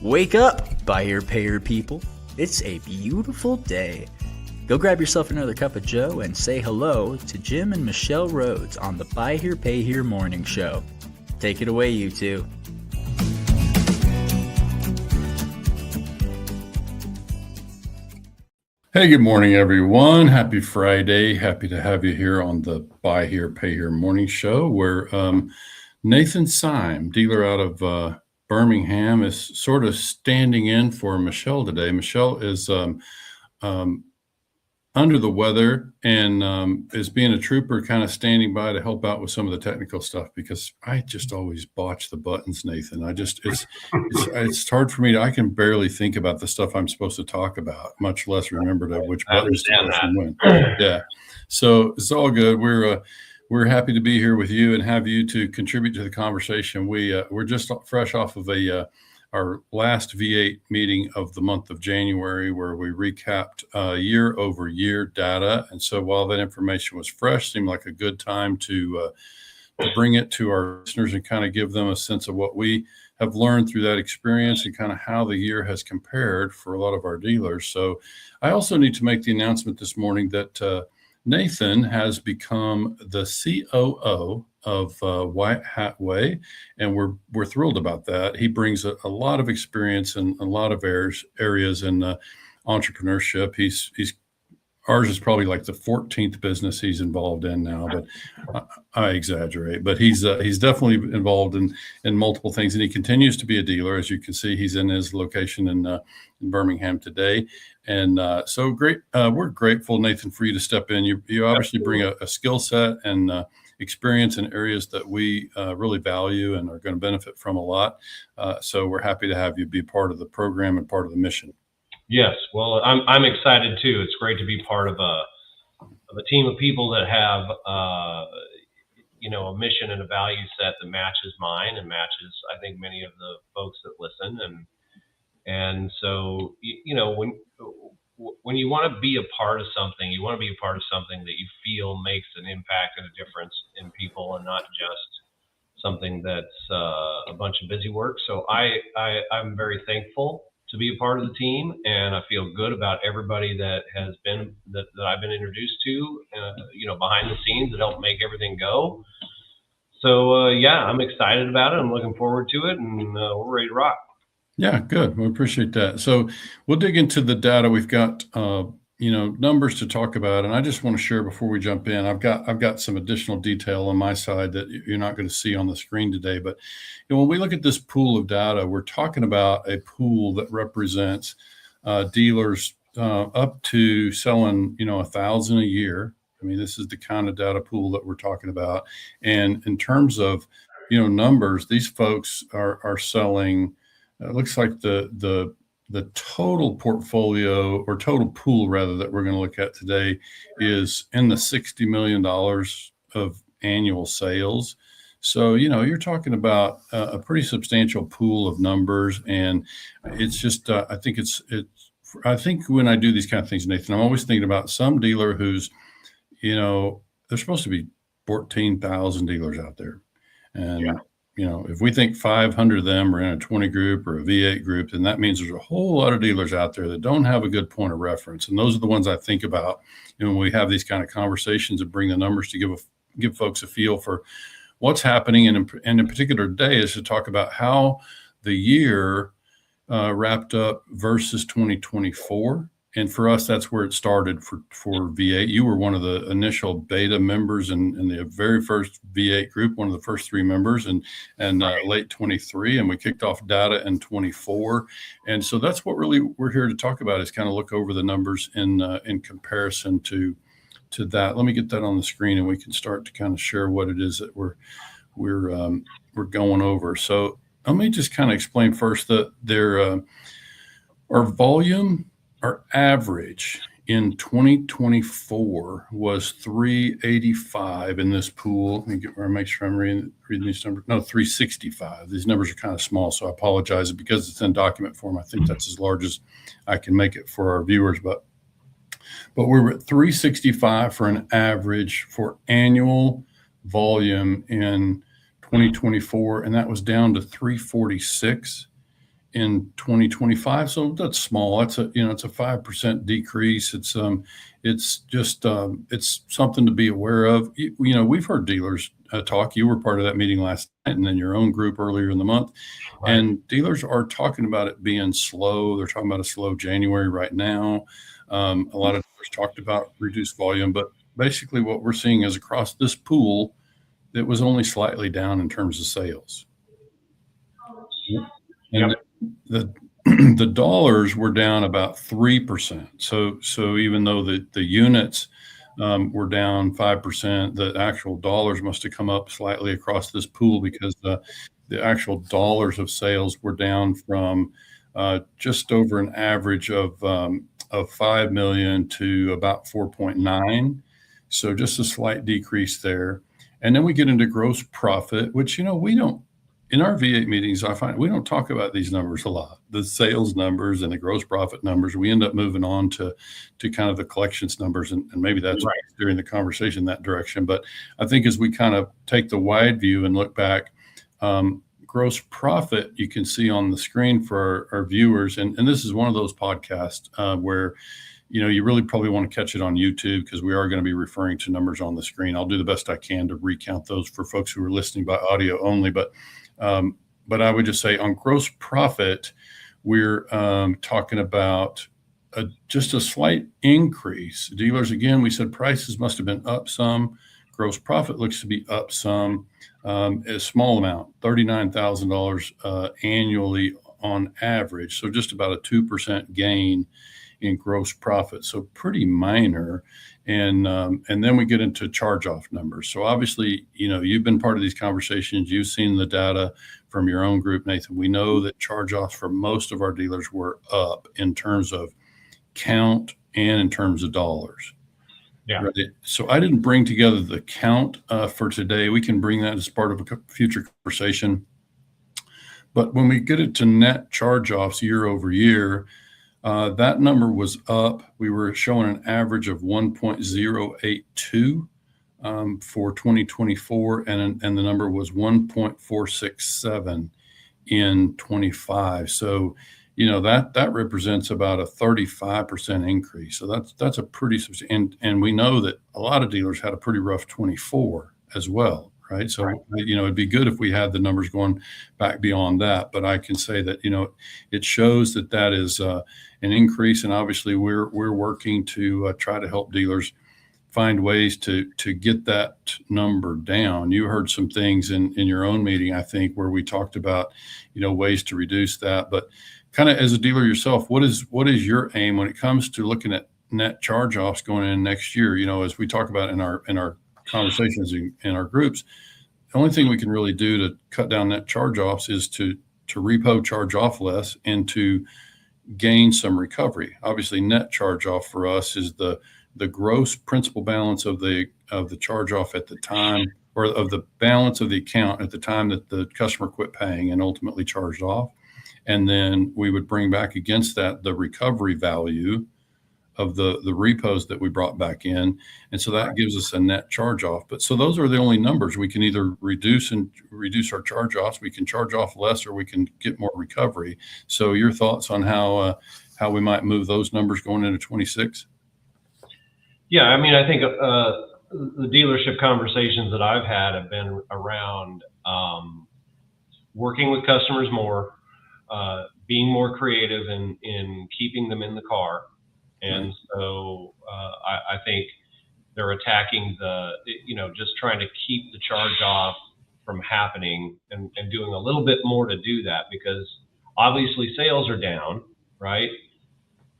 Wake up, buyer payer people. It's a beautiful day. Go grab yourself another cup of joe and say hello to Jim and Michelle Rhoads on the Buy Here Pay Here Morning Show. Take it away, you two. Hey, good morning, everyone. Happy Friday. Happy to have you here on the Buy Here Pay Here Morning Show, where Nathan Syme, dealer out of Birmingham, is sort of standing in for Michelle today. Michelle is under the weather and is being a trooper, kind of standing by to help out with some of the technical stuff, because I just always botch the buttons, Nathan. It's hard for me I can barely think about the stuff I'm supposed to talk about, much less remember which buttons to push and when. Yeah. So it's all good. We're happy to be here with you and have you to contribute to the conversation. We're just fresh off of our last V8 meeting of the month of January, where we recapped year-over-year data. And so while that information was fresh, seemed like a good time to bring it to our listeners and kind of give them a sense of what we have learned through that experience and kind of how the year has compared for a lot of our dealers. So I also need to make the announcement this morning that Nathan has become the COO of White Hat Way, and we're thrilled about that. He brings a lot of experience in a lot of areas in entrepreneurship. Ours is probably like the 14th business he's involved in now, but I exaggerate. But he's definitely involved in multiple things, and he continues to be a dealer. As you can see, he's in his location in Birmingham today, and so great. We're grateful, Nathan, for you to step in. You obviously bring a skill set and experience in areas that we really value and are going to benefit from a lot. So we're happy to have you be part of the program and part of the mission. Yes, well, I'm excited too. It's great to be part of a team of people that have a mission and a value set that matches mine and matches, I think, many of the folks that listen. And so when you want to be a part of something, you want to be a part of something that you feel makes an impact and a difference in people, and not just something that's a bunch of busy work. So I'm very thankful to be a part of the team, and I feel good about everybody that has been that I've been introduced to, behind the scenes that help make everything go. So I'm excited about it. I'm looking forward to it, and we're ready to rock. Yeah, good. We appreciate that. So we'll dig into the data. We've got numbers to talk about, and I just want to share before we jump in. I've got some additional detail on my side that you're not going to see on the screen today. But when we look at this pool of data, we're talking about a pool that represents dealers up to selling 1,000 a year. I mean, this is the kind of data pool that we're talking about. And in terms of numbers, these folks are selling. It looks like the total portfolio, or total pool rather, that we're going to look at today is in the $60 million of annual sales. So, you're talking about a pretty substantial pool of numbers. And it's just, I think when I do these kind of things, Nathan, I'm always thinking about some dealer who's, there's supposed to be 14,000 dealers out there. And yeah. If we think 500 of them are in a 20 group or a V8 group, then that means there's a whole lot of dealers out there that don't have a good point of reference. And those are the ones I think about when we have these kind of conversations and bring the numbers to give folks a feel for what's happening. And in particular today is to talk about how the year wrapped up versus 2024. And for us, that's where it started for V8. You were one of the initial beta members in the very first V8 group, one of the first 3 members, and late 23, and we kicked off data in 24. And so that's what really we're here to talk about, is kind of look over the numbers in comparison to that. Let me get that on the screen, and we can start to kind of share what it is that we're going over. So let me just kind of explain first that our volume. Our average in 2024 was 385 in this pool. Let me make sure I'm reading these numbers. No, 365. These numbers are kind of small, so I apologize. Because it's in document form, I think that's as large as I can make it for our viewers. But we were at 365 for an average for annual volume in 2024, and that was down to 346 in 2025. So that's small. It's a 5% decrease. It's just it's something to be aware of. We've heard dealers talk. You were part of that meeting last night, and then your own group earlier in the month. Right. And dealers are talking about it being slow. They're talking about a slow January right now. A lot of dealers talked about reduced volume, but basically what we're seeing is across this pool, it was only slightly down in terms of sales. And the the dollars were down about 3%. So even though the units were down 5%, the actual dollars must have come up slightly across this pool, because the actual dollars of sales were down from just over an average of 5 million to about 4.9. So just a slight decrease there. And then we get into gross profit, which, we don't, in our V8 meetings, I find we don't talk about these numbers a lot, the sales numbers and the gross profit numbers. We end up moving on to kind of the collections numbers, and maybe that's Right. during the conversation that direction. But I think as we kind of take the wide view and look back, gross profit, you can see on the screen for our viewers. And this is one of those podcasts where, you really probably want to catch it on YouTube, because we are going to be referring to numbers on the screen. I'll do the best I can to recount those for folks who are listening by audio only. But I would just say on gross profit, we're talking about just a slight increase. Dealers, again, we said prices must have been up some. Gross profit looks to be up some, a small amount, $39,000 annually on average. So just about a 2% gain in gross profit. So pretty minor. And then we get into charge-off numbers. So obviously, you've been part of these conversations. You've seen the data from your own group, Nathan. We know that charge-offs for most of our dealers were up in terms of count and in terms of dollars. Yeah. Right? So I didn't bring together the count for today. We can bring that as part of a future conversation. But when we get it to net charge-offs year over year, that number was up. We were showing an average of 1.082 for 2024, and the number was 1.467 in 25. So, that represents about a 35% increase. So that's a pretty substantial. And we know that a lot of dealers had a pretty rough 24 as well. Right. So, Right. It'd be good if we had the numbers going back beyond that. But I can say that, it shows that is an increase. And obviously, we're working to try to help dealers find ways to get that number down. You heard some things in your own meeting, I think, where we talked about, ways to reduce that. But kind of as a dealer yourself, what is your aim when it comes to looking at net charge-offs going in next year? As we talk about in our conversations in our groups, the only thing we can really do to cut down net charge-offs is to repo charge off less and to gain some recovery. Obviously, net charge-off for us is the gross principal balance of the charge-off at the time, or of the balance of the account at the time that the customer quit paying and ultimately charged off. And then we would bring back against that the recovery value of the repos that we brought back in. And so that gives us a net charge off. But so those are the only numbers. We can either reduce our charge offs, we can charge off less, or we can get more recovery. So your thoughts on how we might move those numbers going into 26? Yeah. I mean, I think the dealership conversations that I've had have been around working with customers more, being more creative in keeping them in the car. And so I think they're attacking just trying to keep the charge off from happening, and doing a little bit more to do that, because obviously sales are down, right?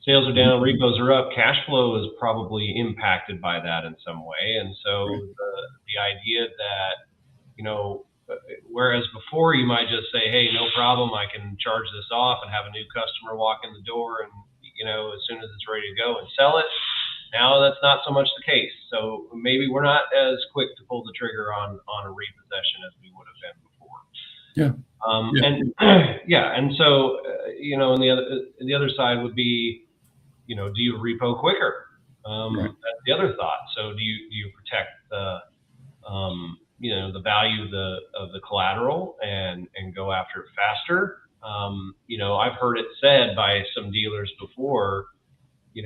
Sales are down, repos are up, cash flow is probably impacted by that in some way. And so the idea that, whereas before you might just say, hey, no problem, I can charge this off and have a new customer walk in the door, and as soon as it's ready to go and sell it. Now that's not so much the case. So maybe we're not as quick to pull the trigger on a repossession as we would have been before. Yeah. And and so and the other side would be, do you repo quicker? That's the other thought. So do you protect the the value of the collateral and go after it faster? I've heard it said by some dealers before, they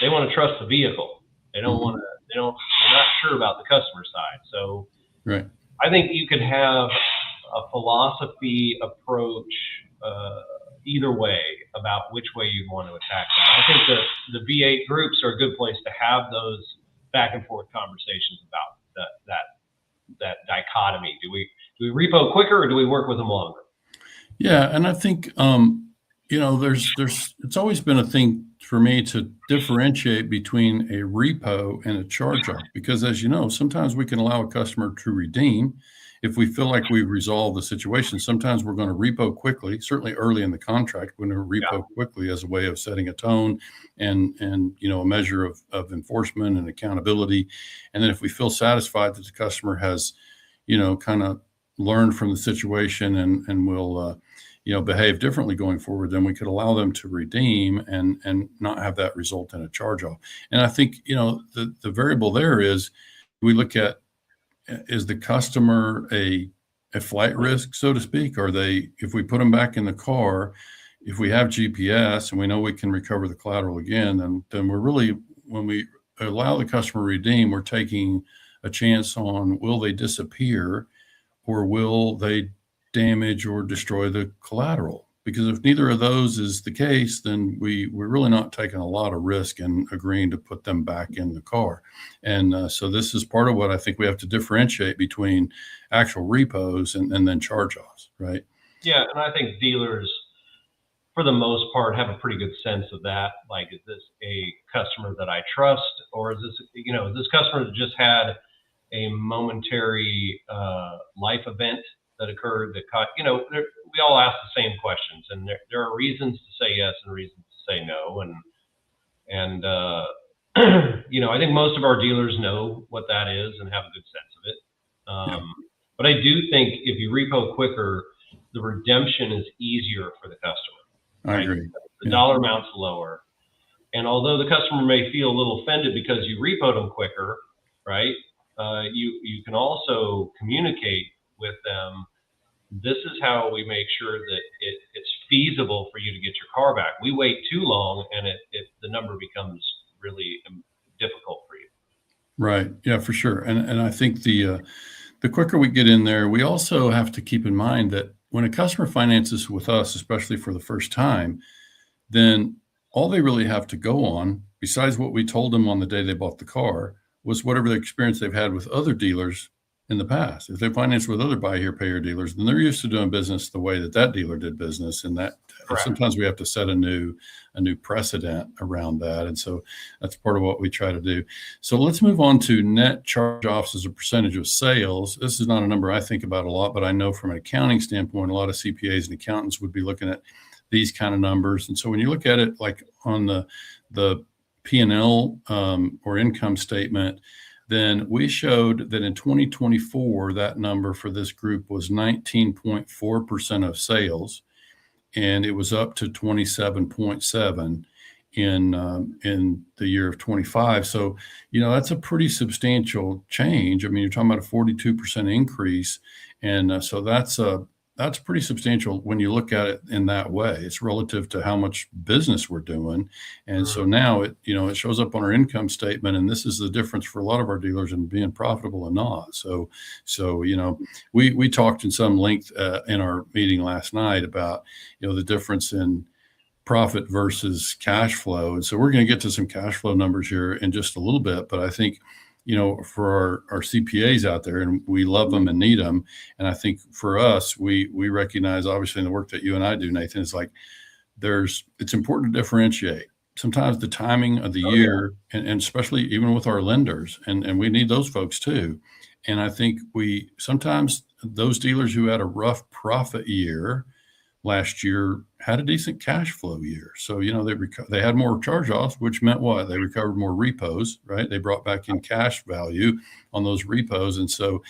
want to trust the vehicle. They're not sure about the customer side. So Right. I think you could have a philosophy approach either way about which way you want to attack them. I think the V8 groups are a good place to have those back and forth conversations about that dichotomy. Do we repo quicker or do we work with them longer? Yeah, and I think there's it's always been a thing for me to differentiate between a repo and a charge off, because as you know, sometimes we can allow a customer to redeem if we feel like we've resolved the situation. Sometimes we're going to repo quickly, certainly early in the contract, we're going to repo quickly as a way of setting a tone and a measure of enforcement and accountability. And then if we feel satisfied that the customer has kind of learned from the situation and will behave differently going forward, then we could allow them to redeem and not have that result in a charge off. And I think the variable there is, we look at, is the customer a flight risk, so to speak? Are they, if we put them back in the car, if we have GPS and we know we can recover the collateral again, then we're really, when we allow the customer to redeem, we're taking a chance on, will they disappear or will they damage or destroy the collateral? Because if neither of those is the case, then we're really not taking a lot of risk in agreeing to put them back in the car. And so this is part of what I think we have to differentiate between actual repos and then charge-offs, right? Yeah, and I think dealers, for the most part, have a pretty good sense of that. Like, is this a customer that I trust, or is this customer that just had a momentary life event that occurred that caught, we all ask the same questions, and there are reasons to say yes and reasons to say no. And I think most of our dealers know what that is and have a good sense of it. But I do think if you repo quicker, the redemption is easier for the customer. I right? agree. The dollar amount's lower. And although the customer may feel a little offended because you repoed them quicker, right? You can also communicate with them, this is how we make sure that it's feasible for you to get your car back. We wait too long and the number becomes really difficult for you. Right. Yeah, for sure. And I think the quicker we get in there, we also have to keep in mind that when a customer finances with us, especially for the first time, then all they really have to go on, besides what we told them on the day they bought the car, was whatever the experience they've had with other dealers in the past. If they finance with other buy here, pay here dealers, then they're used to doing business the way that dealer did business. And that sometimes we have to set a new precedent around that. And so that's part of what we try to do. So let's move on to net charge-offs as a percentage of sales. This is not a number I think about a lot, but I know from an accounting standpoint, a lot of CPAs and accountants would be looking at these kind of numbers. And so when you look at it like on the P&L or income statement, then we showed that in 2024, that number for this group was 19.4% of sales, and it was up to 27.7 in the year of 25. So, that's a pretty substantial change. I mean, you're talking about a 42% increase. And so that's pretty substantial when you look at it in that way. It's relative to how much business we're doing. And so now it shows up on our income statement, and this is the difference for a lot of our dealers in being profitable and not. So we talked in some length in our meeting last night about, the difference in profit versus cash flow. And so we're going to get to some cash flow numbers here in just a little bit, but I think, for our CPAs out there, and we love them and need them. And I think for us, we recognize, obviously, in the work that you and I do, Nathan, is like it's important to differentiate. Sometimes the timing of the year, and especially even with our lenders, and we need those folks too. And I think sometimes those dealers who had a rough profit year last year had a decent cash flow year. So, they had more charge-offs, which meant what? They recovered more repos, right? They brought back in cash value on those repos. And so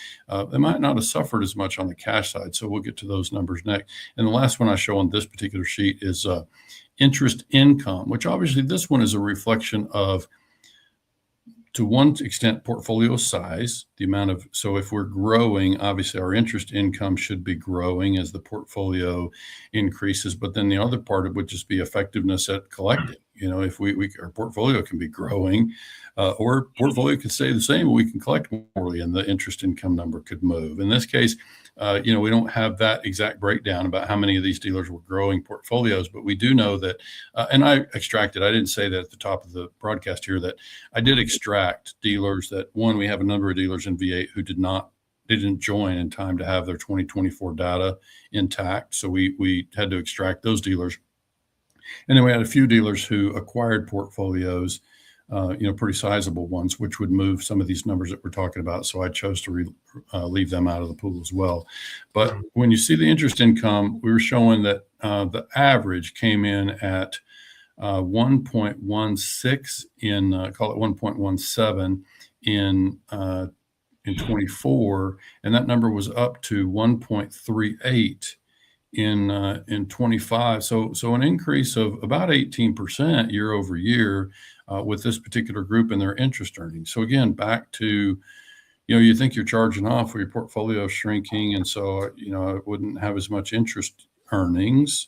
they might not have suffered as much on the cash side. So we'll get to those numbers next. And the last one I show on this particular sheet is interest income, which obviously this one is a reflection of to one extent, portfolio size, the amount of, so if we're growing, obviously our interest income should be growing as the portfolio increases. But then the other part of it would just be effectiveness at collecting. If our portfolio can be growing, or portfolio could stay the same, but we can collect more, and the interest income number could move. In this case, we don't have that exact breakdown about how many of these dealers were growing portfolios, but we do know that, and I didn't say that at the top of the broadcast here, that I did extract dealers that, one, we have a number of dealers in V8 who didn't join in time to have their 2024 data intact. So we had to extract those dealers. And then we had a few dealers who acquired portfolios, pretty sizable ones, which would move some of these numbers that we're talking about. So I chose to leave them out of the pool as well. But when you see the interest income, we were showing that the average came in at 1.16 call it 1.17 in 24, and that number was up to 1.38 in 25. So an increase of about 18% year over year with this particular group and their interest earnings. So again, back to, you think you're charging off or your portfolio is shrinking, and so it wouldn't have as much interest earnings.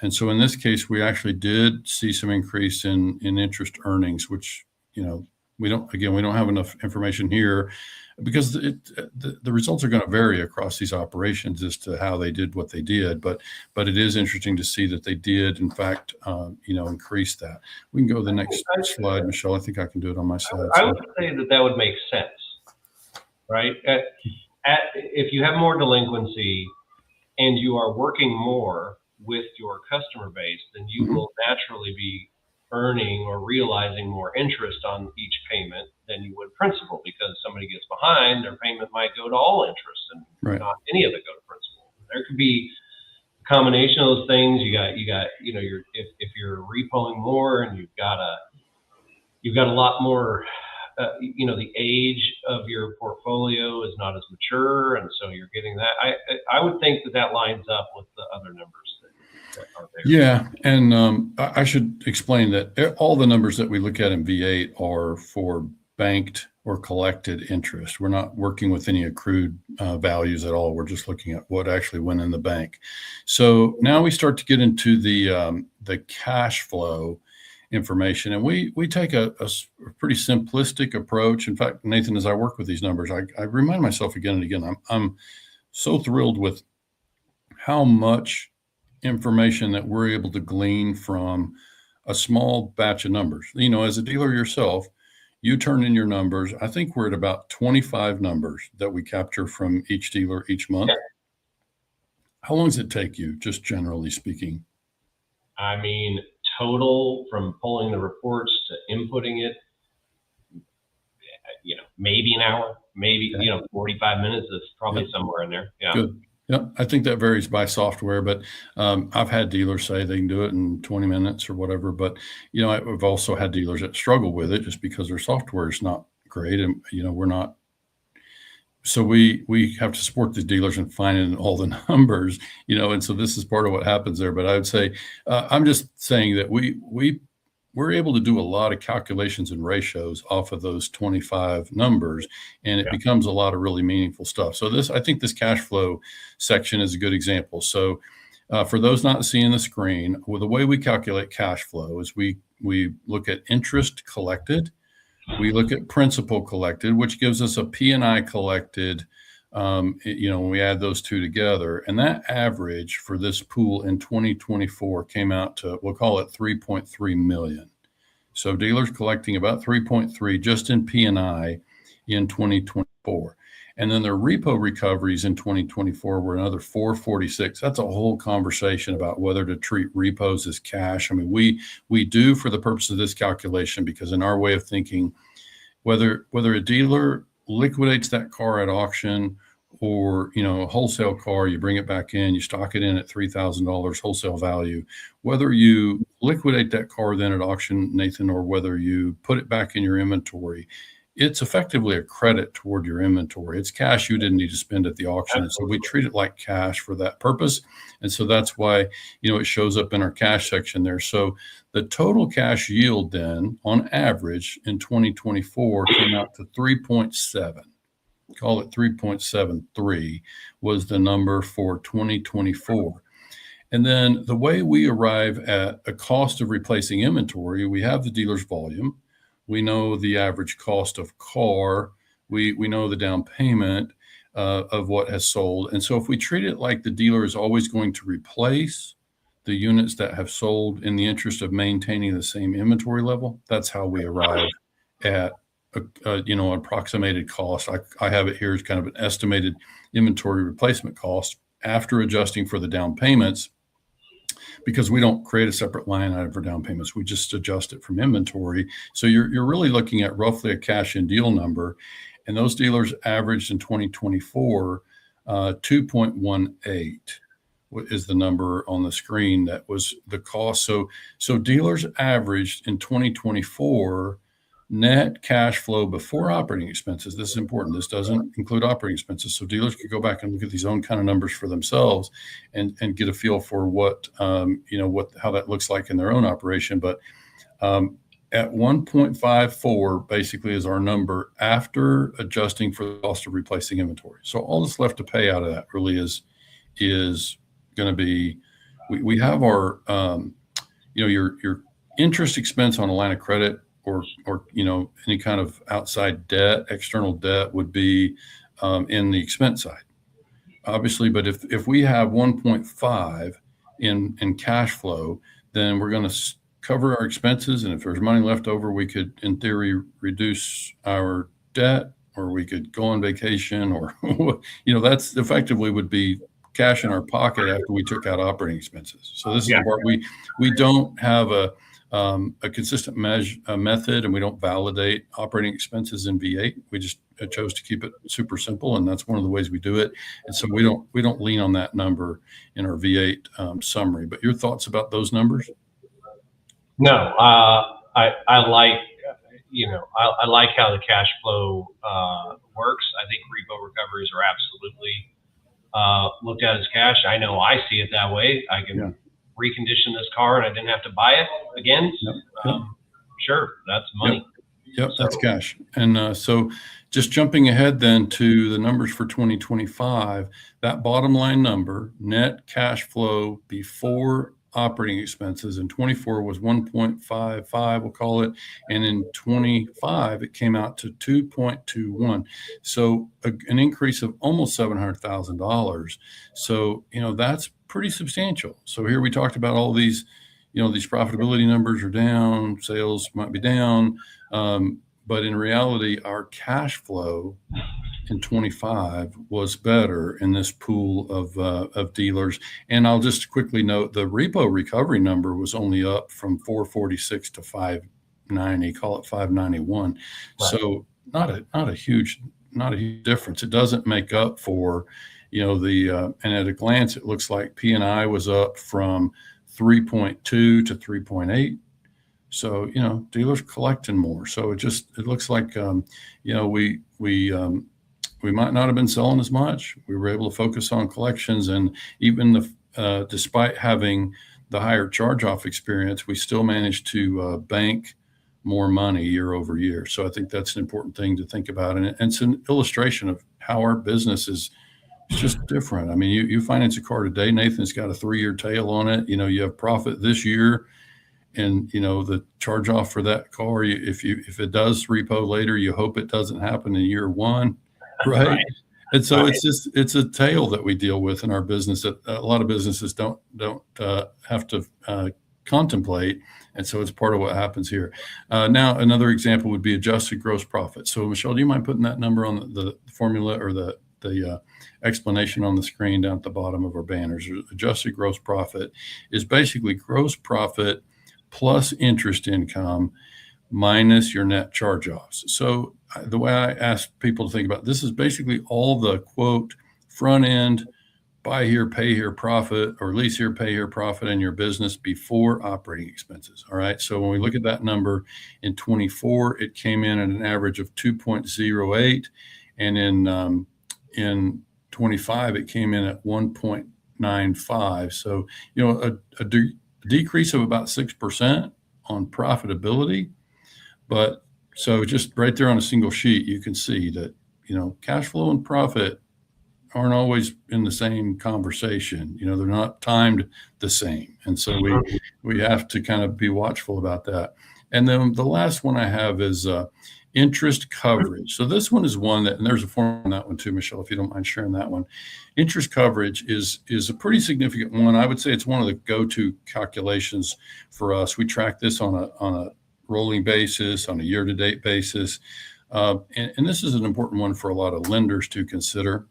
And so in this case, we actually did see some increase in interest earnings, which we don't have enough information here, because the results are going to vary across these operations as to how they did what they did. But it is interesting to see that they did, in fact, increase that. We can go to the next slide, Michelle. I think I can do it on my side. I would say that would make sense, right? If you have more delinquency and you are working more with your customer base, then you will naturally be earning or realizing more interest on each payment than you would principal, because somebody gets behind, their payment might go to all interest and not any of it go to principal. There could be a combination of those things. You got if you're repoing more and you've got a lot more, the age of your portfolio is not as mature, and so you're getting that. I would think that lines up with the other numbers that are there. Yeah, and I should explain that all the numbers that we look at in V8 are for banked or collected interest. We're not working with any accrued values at all. We're just looking at what actually went in the bank. So now we start to get into the cash flow information, and we take a pretty simplistic approach. In fact, Nathan, as I work with these numbers, I remind myself again and again, I'm so thrilled with how much information that we're able to glean from a small batch of numbers. As a dealer yourself, you turn in your numbers. I think we're at about 25 numbers that we capture from each dealer each month. How long does it take you, just generally speaking? I mean, total from pulling the reports to inputting it, maybe an hour, maybe, 45 minutes is probably somewhere in there. Yeah. Good. Yeah, I think that varies by software, but I've had dealers say they can do it in 20 minutes or whatever. But, I've also had dealers that struggle with it just because their software is not great. And, we're not. So we have to support the dealers in finding all the numbers, and so this is part of what happens there. But I would say, I'm just saying that we're able to do a lot of calculations and ratios off of those 25 numbers, and it becomes a lot of really meaningful stuff. So I think this cash flow section is a good example. So for those not seeing the screen, the way we calculate cash flow is we look at interest collected, we look at principal collected, which gives us a P&I collected, when we add those two together. And that average for this pool in 2024 came out to, we'll call it 3.3 million. So dealers collecting about 3.3 just in P&I in 2024. And then their repo recoveries in 2024 were another 446. That's a whole conversation about whether to treat repos as cash. I mean, we do for the purpose of this calculation, because in our way of thinking, whether a dealer liquidates that car at auction or, a wholesale car, you bring it back in, you stock it in at $3,000 wholesale value, whether you liquidate that car then at auction, Nathan, or whether you put it back in your inventory, it's effectively a credit toward your inventory. It's cash you didn't need to spend at the auction. And so we treat it like cash for that purpose. And so that's why, it shows up in our cash section there. So the total cash yield then on average in 2024 came out to 3.7. Call it 3.73 was the number for 2024. And then the way we arrive at a cost of replacing inventory, we have the dealer's volume. We know the average cost of car. We know the down payment of what has sold. And so if we treat it like the dealer is always going to replace the units that have sold in the interest of maintaining the same inventory level, that's how we arrive at an approximated cost. I have it here as kind of an estimated inventory replacement cost after adjusting for the down payments, because we don't create a separate line item for down payments. We just adjust it from inventory. So you're really looking at roughly a cash in deal number. And those dealers averaged in 2024, 2.18 is the number on the screen. That was the cost. So dealers averaged in 2024 net cash flow before operating expenses. This is important. This doesn't include operating expenses. So dealers could go back and look at these own kind of numbers for themselves and get a feel for what, how that looks like in their own operation. But at 1.54 basically is our number after adjusting for the cost of replacing inventory. So all that's left to pay out of that really is going to be, we have our, your interest expense on a line of credit, or any kind of outside debt, external debt would be in the expense side, obviously. But if we have 1.5 in cash flow, then we're going to cover our expenses. And if there's money left over, we could, in theory, reduce our debt, or we could go on vacation, or, that's effectively would be cash in our pocket after we took out operating expenses. So this is the part we don't have a consistent method, and we don't validate operating expenses in V8. We just chose to keep it super simple, and that's one of the ways we do it. And so we don't lean on that number in our V8 summary. But your thoughts about those numbers? No, I like I like how the cash flow works. I think repo recoveries are absolutely looked at as cash. I know I see it that way. I can recondition this car and I didn't have to buy it again. Sure, that's money. Yep, that's cash. And so just jumping ahead then to the numbers for 2025, that bottom line number, net cash flow before operating expenses in 24 was 1.55, we'll call it. And in 25, it came out to 2.21. So an increase of almost $700,000. So, that's pretty substantial. So here we talked about all these, these profitability numbers are down, sales might be down. But in reality, our cash flow in 25 was better in this pool of dealers. And I'll just quickly note the repo recovery number was only up from 446 to 590, call it 591. Right. So not a huge difference. It doesn't make up for, and at a glance, it looks like P&I was up from 3.2 to 3.8. So, dealers collecting more. So it looks like, we might not have been selling as much. We were able to focus on collections, and even despite having the higher charge-off experience, we still managed to bank more money year over year. So I think that's an important thing to think about. And it's an illustration of how our business is just different. I mean, you finance a car today, Nathan's got a 3-year tail on it. You have profit this year. And, the charge off for that car, if it does repo later, you hope it doesn't happen in year one. Right. And so it's a tale that we deal with in our business that a lot of businesses don't have to contemplate. And so it's part of what happens here. Now, another example would be adjusted gross profit. So Michelle, do you mind putting that number on the formula or the explanation on the screen down at the bottom of our banners? Adjusted gross profit is basically gross profit plus interest income minus your net charge-offs. So the way I ask people to think about this is basically all the quote front end buy here, pay here profit, or lease here, pay here profit in your business before operating expenses. All right. So when we look at that number in 24, it came in at an average of 2.08. And in 25, it came in at 1.95. So, a decrease of about 6% on profitability. But so just right there on a single sheet, you can see that, cash flow and profit aren't always in the same conversation. They're not timed the same. And so we have to kind of be watchful about that. And then the last one I have is interest coverage. So this one is one that, and there's a form on that one too, Michelle, if you don't mind sharing that one. Interest coverage is a pretty significant one. I would say it's one of the go-to calculations for us. We track this on a rolling basis, on a year-to-date basis. And this is an important one for a lot of lenders to consider,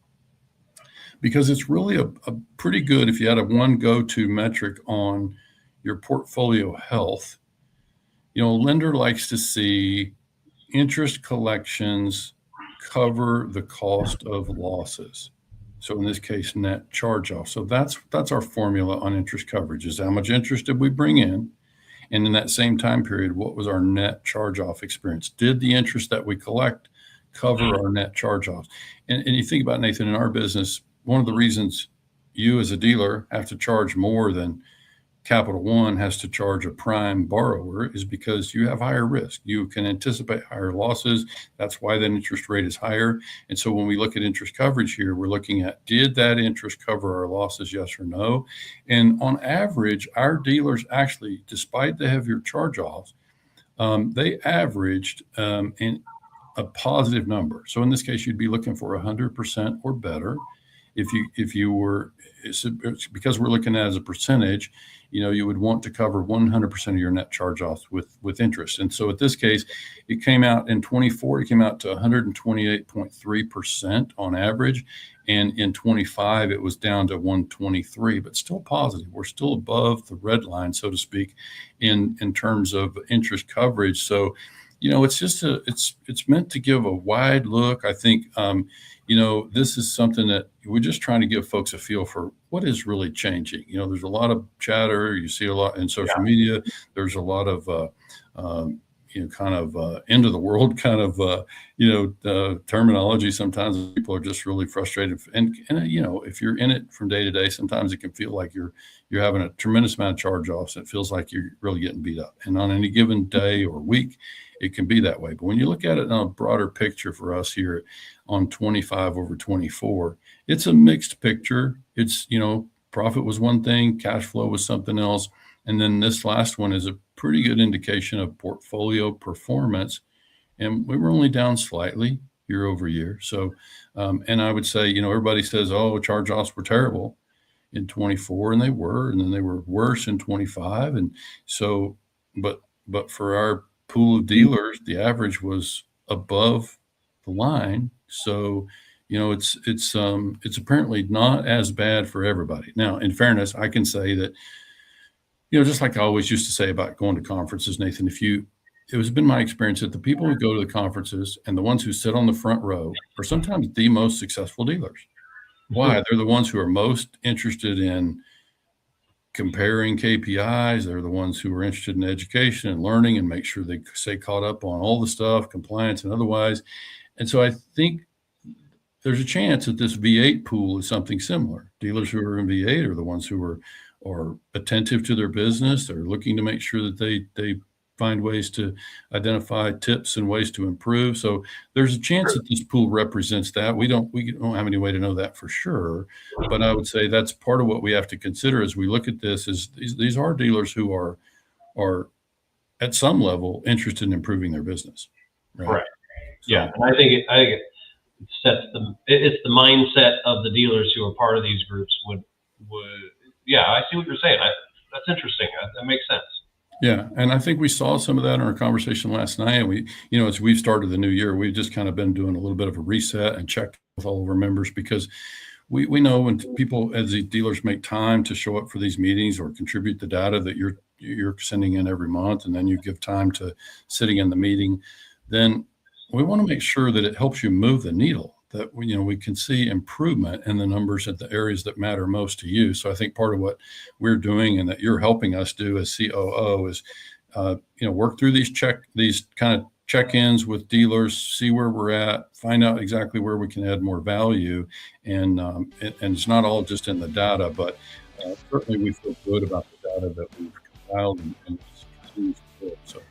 because it's really a pretty good, if you had a one go-to metric on your portfolio health. A lender likes to see interest collections cover the cost of losses. So in this case, net charge-off. So that's our formula on interest coverage, is how much interest did we bring in? And in that same time period, what was our net charge-off experience? Did the interest that we collect cover our net charge-offs? And you think about, Nathan, in our business, one of the reasons you as a dealer have to charge more than Capital One has to charge a prime borrower is because you have higher risk. You can anticipate higher losses. That's why the interest rate is higher. And so when we look at interest coverage here, we're looking at, did that interest cover our losses, yes or no? And on average, our dealers actually, despite the heavier charge-offs, they averaged in a positive number. So in this case, you'd be looking for 100% or better. If you were, it's because we're looking at it as a percentage, you would want to cover 100% of your net charge-offs with interest. And so at this case, it came out in 24, it came out to 128.3% on average. And in 25, it was down to 123, but still positive. We're still above the red line, so to speak, in terms of interest coverage. So, it's just it's meant to give a wide look. I think, this is something that we're just trying to give folks a feel for what is really changing. There's a lot of chatter. You see a lot in social media. There's a lot of, kind of end of the world kind of, terminology. Sometimes people are just really frustrated. And if you're in it from day to day, sometimes it can feel like you're having a tremendous amount of charge-offs. It feels like you're really getting beat up. And on any given day or week, it can be that way. But when you look at it in a broader picture for us here on 25 over 24, it's a mixed picture. It's, profit was one thing, cash flow was something else. And then this last one is a pretty good indication of portfolio performance. And we were only down slightly year over year. So, and I would say, everybody says, oh, charge-offs were terrible in 24, and they were, and then they were worse in 25. And so, but for our pool of dealers, the average was above the line. So, it's apparently not as bad for everybody. Now, in fairness, I can say that, just like I always used to say about going to conferences, Nathan, it has been my experience that the people who go to the conferences and the ones who sit on the front row are sometimes the most successful dealers. Why? They're the ones who are most interested in comparing KPIs. They're the ones who are interested in education and learning and make sure they stay caught up on all the stuff, compliance and otherwise. And so I think there's a chance that this V8 pool is something similar. Dealers who are in V8 are the ones who are attentive to their business. They're looking to make sure that they find ways to identify tips and ways to improve. So there's a chance that this pool represents that. We don't have any way to know that for sure, but I would say that's part of what we have to consider as we look at this. Is these are dealers who are at some level interested in improving their business. Right. So, yeah, and I think it sets it's the mindset of the dealers who are part of these groups would. Yeah, I see what you're saying. That's interesting. That makes sense. Yeah. And I think we saw some of that in our conversation last night. And we, as we've started the new year, we've just kind of been doing a little bit of a reset and checked with all of our members, because we know when people, as the dealers, make time to show up for these meetings or contribute the data that you're sending in every month, and then you give time to sitting in the meeting, then we want to make sure that it helps you move the needle. that we can see improvement in the numbers at the areas that matter most to you. So I think part of what we're doing and that you're helping us do as COO is, work through these kind of check-ins with dealers, see where we're at, find out exactly where we can add more value. And it's not all just in the data, but certainly we feel good about the data that we've compiled and continues to build. So.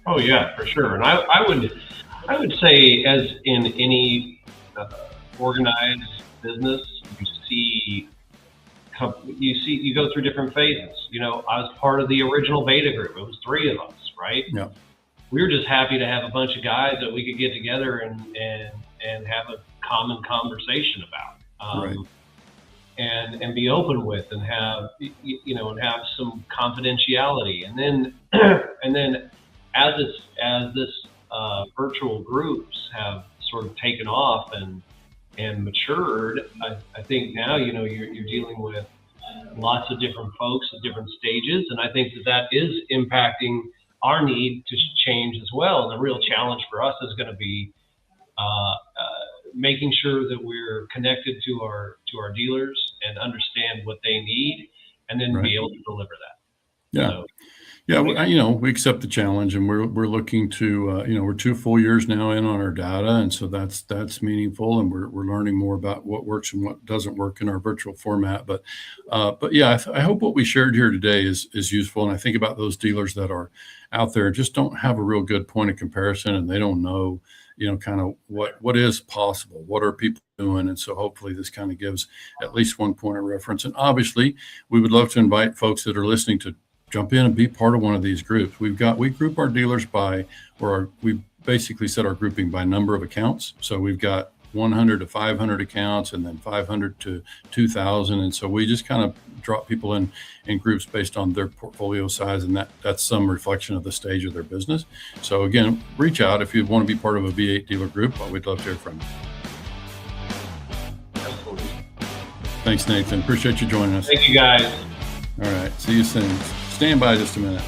Oh yeah, for sure. And I would say, as in any organized business, you go through different phases. I was part of the original beta group. It was 3 of us, right? Yeah. We were just happy to have a bunch of guys that we could get together and have a common conversation about, Right. and be open with, and have some confidentiality, and then as this virtual groups have sort of taken off and matured, I think now you're dealing with lots of different folks at different stages, and I think that is impacting our need to change as well. And the real challenge for us is going to be making sure that we're connected to our dealers and understand what they need, and then be able to deliver that. Yeah. So, yeah. We accept the challenge, and we're looking to, we're 2 full years now in on our data. And so that's meaningful. And we're learning more about what works and what doesn't work in our virtual format. But yeah, I hope what we shared here today is useful. And I think about those dealers that are out there, just don't have a real good point of comparison, and they don't know, kind of what is possible, what are people doing. And so hopefully this kind of gives at least one point of reference. And obviously we would love to invite folks that are listening to jump in and be part of one of these groups. We group our dealers we basically set our grouping by number of accounts. So we've got 100 to 500 accounts, and then 500 to 2,000. And so we just kind of drop people in groups based on their portfolio size, and that's some reflection of the stage of their business. So again, reach out if you want to be part of a V8 dealer group. We'd love to hear from you. absolutely. Thanks, Nathan. Appreciate you joining us. Thank you, guys. All right. See you soon. Stand by just a minute.